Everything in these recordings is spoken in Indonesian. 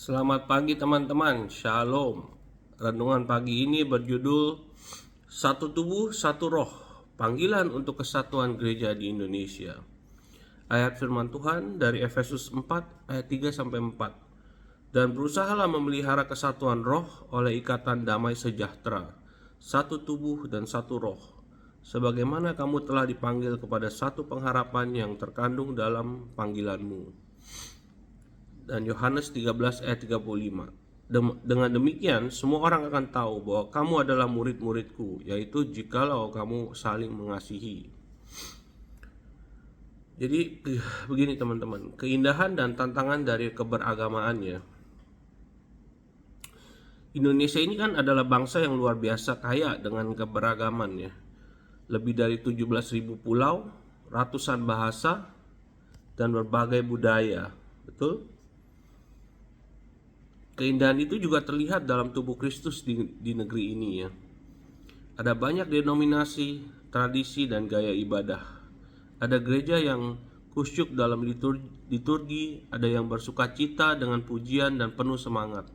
Selamat pagi teman-teman, Shalom. Renungan pagi ini berjudul Satu Tubuh, Satu Roh, Panggilan untuk Kesatuan Gereja di Indonesia. Ayat firman Tuhan dari Efesus 4 ayat 3-4. Dan berusahalah memelihara kesatuan roh oleh ikatan damai sejahtera, satu tubuh dan satu roh, sebagaimana kamu telah dipanggil kepada satu pengharapan yang terkandung dalam panggilanmu. Dan Yohanes 13 ayat 35. Dengan demikian semua orang akan tahu bahwa kamu adalah murid-muridku, yaitu jikalau kamu saling mengasihi. Jadi begini teman-teman, keindahan dan tantangan dari keberagamaannya. Indonesia ini kan adalah bangsa yang luar biasa kaya dengan keberagamannya. Lebih dari 17.000 pulau, ratusan bahasa, dan berbagai budaya. Betul? Keindahan itu juga terlihat dalam tubuh Kristus di negeri ini ya. Ada banyak denominasi, tradisi, dan gaya ibadah. Ada gereja yang khusyuk dalam liturgi, ada yang bersuka cita dengan pujian dan penuh semangat.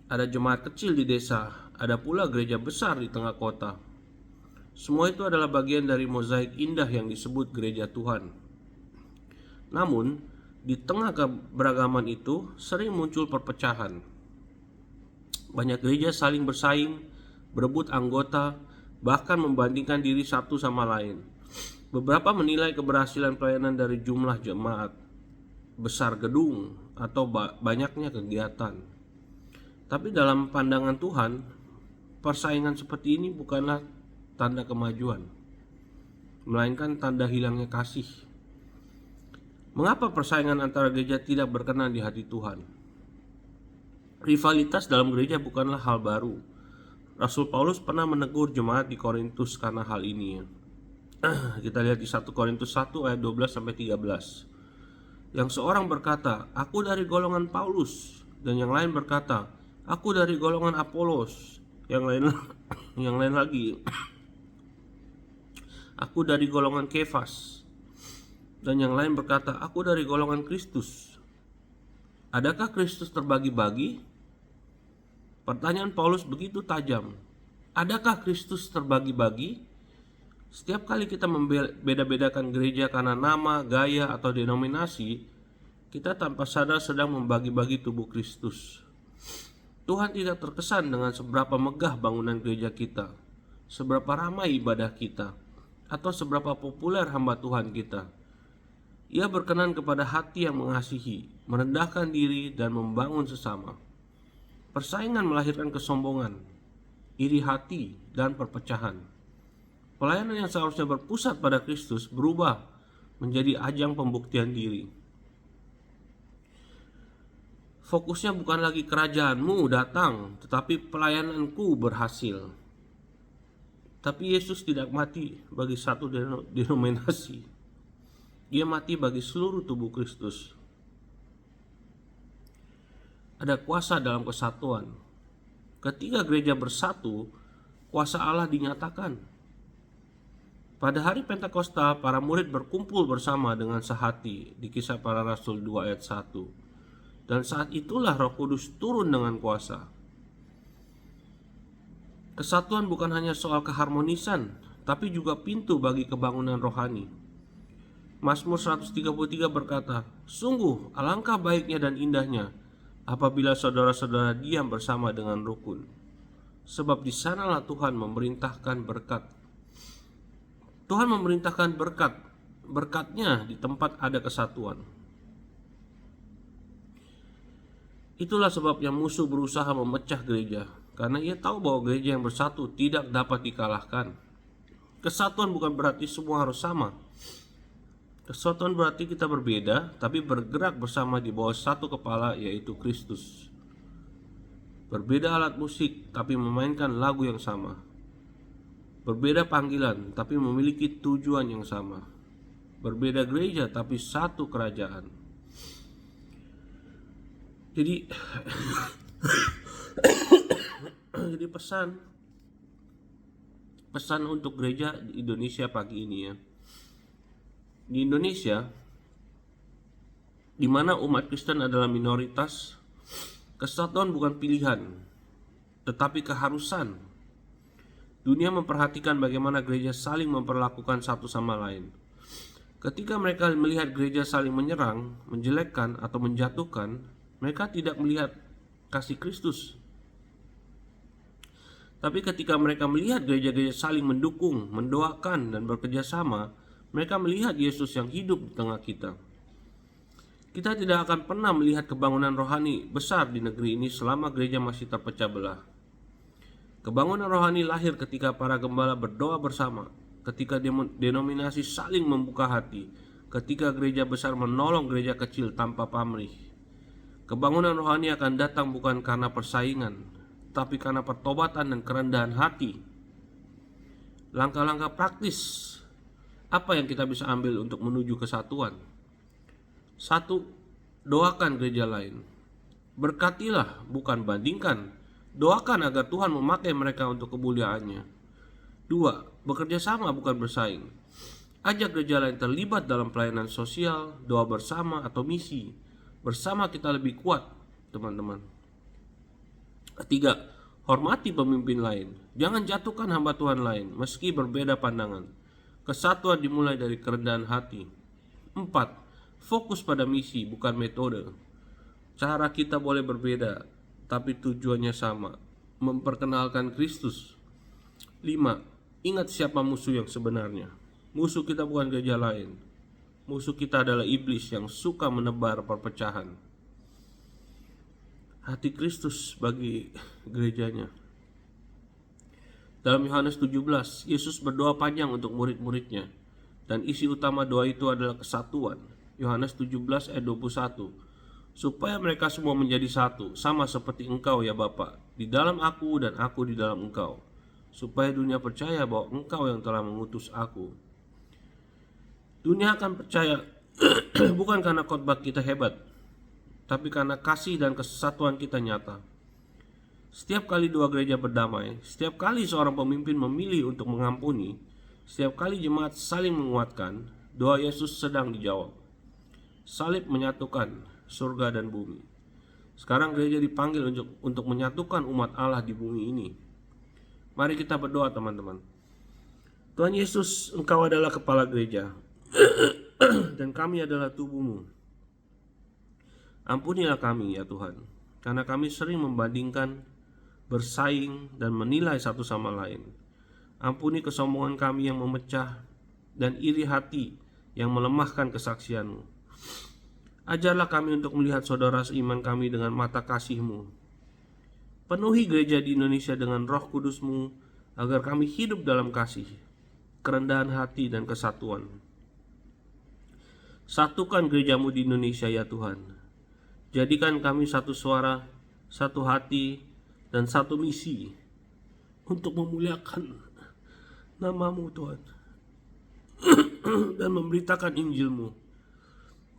Ada jemaat kecil di desa, ada pula gereja besar di tengah kota. Semua itu adalah bagian dari mozaik indah yang disebut gereja Tuhan. Namun, di tengah keberagaman itu sering muncul perpecahan. Banyak gereja saling bersaing, berebut anggota, bahkan membandingkan diri satu sama lain. Beberapa menilai keberhasilan pelayanan dari jumlah jemaat, besar gedung, atau banyaknya kegiatan. Tapi dalam pandangan Tuhan, persaingan seperti ini bukanlah tanda kemajuan, melainkan tanda hilangnya kasih. Mengapa persaingan antara gereja tidak berkenan di hati Tuhan? Rivalitas dalam gereja bukanlah hal baru. Rasul Paulus pernah menegur jemaat di Korintus karena hal ini ya. Kita lihat di 1 Korintus 1 ayat 12-13. Yang seorang berkata, "Aku dari golongan Paulus," dan yang lain berkata, "Aku dari golongan Apolos," yang lain lagi, "Aku dari golongan Kefas," dan yang lain berkata, "Aku dari golongan Kristus." Adakah Kristus terbagi-bagi? Pertanyaan Paulus begitu tajam. Adakah Kristus terbagi-bagi? Setiap kali kita membeda-bedakan gereja karena nama, gaya, atau denominasi, kita tanpa sadar sedang membagi-bagi tubuh Kristus. Tuhan tidak terkesan dengan seberapa megah bangunan gereja kita, seberapa ramai ibadah kita, atau seberapa populer hamba Tuhan kita. Ia berkenan kepada hati yang mengasihi, merendahkan diri, dan membangun sesama. Persaingan melahirkan kesombongan, iri hati, dan perpecahan. Pelayanan yang seharusnya berpusat pada Kristus berubah menjadi ajang pembuktian diri. Fokusnya bukan lagi kerajaanmu datang, tetapi pelayananku berhasil. Tapi Yesus tidak mati bagi satu denominasi. Dia mati bagi seluruh tubuh Kristus. Ada kuasa dalam kesatuan. Ketika gereja bersatu, kuasa Allah dinyatakan. Pada hari Pentakosta, para murid berkumpul bersama dengan sehati di Kisah Para Rasul 2 ayat 1. Dan saat itulah Roh Kudus turun dengan kuasa. Kesatuan bukan hanya soal keharmonisan, tapi juga pintu bagi kebangunan rohani. Mazmur 133 berkata, "Sungguh alangkah baiknya dan indahnya apabila saudara-saudara diam bersama dengan rukun. Sebab di sanalah Tuhan memerintahkan berkat." Tuhan memerintahkan berkat. Berkatnya di tempat ada kesatuan. Itulah sebabnya musuh berusaha memecah gereja, karena ia tahu bahwa gereja yang bersatu tidak dapat dikalahkan. Kesatuan bukan berarti semua harus sama. Kesatuan berarti kita berbeda, tapi bergerak bersama di bawah satu kepala, yaitu Kristus. Berbeda alat musik, tapi memainkan lagu yang sama. Berbeda panggilan, tapi memiliki tujuan yang sama. Berbeda gereja, tapi satu kerajaan. Jadi, jadi pesan untuk gereja di Indonesia pagi ini ya. Di Indonesia, di mana umat Kristen adalah minoritas, Kesatuan bukan pilihan, tetapi keharusan. Dunia memperhatikan bagaimana gereja saling memperlakukan satu sama lain. Ketika mereka melihat gereja saling menyerang, menjelekkan, atau menjatuhkan, mereka tidak melihat kasih Kristus. Tapi ketika mereka melihat gereja-gereja saling mendukung, mendoakan, dan bekerja sama, mereka melihat Yesus yang hidup di tengah kita. Kita tidak akan pernah melihat kebangunan rohani besar di negeri ini selama gereja masih terpecah belah. Kebangunan rohani lahir ketika para gembala berdoa bersama, ketika denominasi saling membuka hati, ketika gereja besar menolong gereja kecil tanpa pamrih. Kebangunan rohani akan datang bukan karena persaingan, tapi karena pertobatan dan kerendahan hati. Langkah-langkah praktis apa yang kita bisa ambil untuk menuju kesatuan? 1. Doakan gereja lain. Berkatilah, bukan bandingkan. Doakan agar Tuhan memakai mereka untuk kemuliaannya. 2. Bekerja sama, bukan bersaing. Ajak gereja lain terlibat dalam pelayanan sosial, doa bersama, atau misi. Bersama kita lebih kuat, teman-teman. 3. Hormati pemimpin lain. Jangan jatuhkan hamba Tuhan lain, meski berbeda pandangan. Kesatuan dimulai dari kerendahan hati. 4. Fokus pada misi, bukan metode. Cara kita boleh berbeda, tapi tujuannya sama, memperkenalkan Kristus. 5. Ingat siapa musuh yang sebenarnya. Musuh kita bukan gereja lain. Musuh kita adalah iblis yang suka menebar perpecahan. Hati Kristus bagi gerejanya. Dalam Yohanes 17, Yesus berdoa panjang untuk murid-muridnya, dan isi utama doa itu adalah kesatuan. Yohanes 17 ayat 21. Supaya mereka semua menjadi satu, sama seperti Engkau ya Bapa, di dalam aku dan aku di dalam Engkau, supaya dunia percaya bahwa Engkau yang telah mengutus aku. Dunia akan percaya bukan karena khotbah kita hebat, tapi karena kasih dan kesatuan kita nyata. Setiap kali dua gereja berdamai, setiap kali seorang pemimpin memilih untuk mengampuni, setiap kali jemaat saling menguatkan, doa Yesus sedang dijawab. Salib menyatukan surga dan bumi. Sekarang gereja dipanggil untuk menyatukan umat Allah di bumi ini. Mari kita berdoa, teman-teman. Tuhan Yesus, Engkau adalah kepala gereja dan kami adalah tubuhmu. Ampunilah kami ya Tuhan, karena kami sering membandingkan, bersaing, dan menilai satu sama lain. Ampuni kesombongan kami yang memecah dan iri hati yang melemahkan kesaksian-Mu. Ajarlah kami untuk melihat saudara seiman kami dengan mata kasih-Mu. Penuhi gereja di Indonesia dengan Roh Kudus-Mu agar kami hidup dalam kasih, kerendahan hati, dan kesatuan. Satukan gereja-Mu di Indonesia ya Tuhan. Jadikan kami satu suara, satu hati, dan satu misi untuk memuliakan nama-Mu Tuhan dan memberitakan Injil-Mu.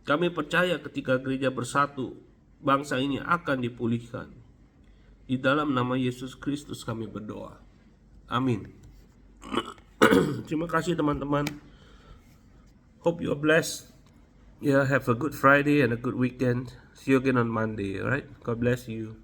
Kami percaya ketika gereja bersatu, bangsa ini akan dipulihkan. Di dalam nama Yesus Kristus kami berdoa. Amin. Terima kasih teman-teman. Hope you are blessed. Yeah, have a good Friday and a good weekend. See you again on Monday, alright? God bless you.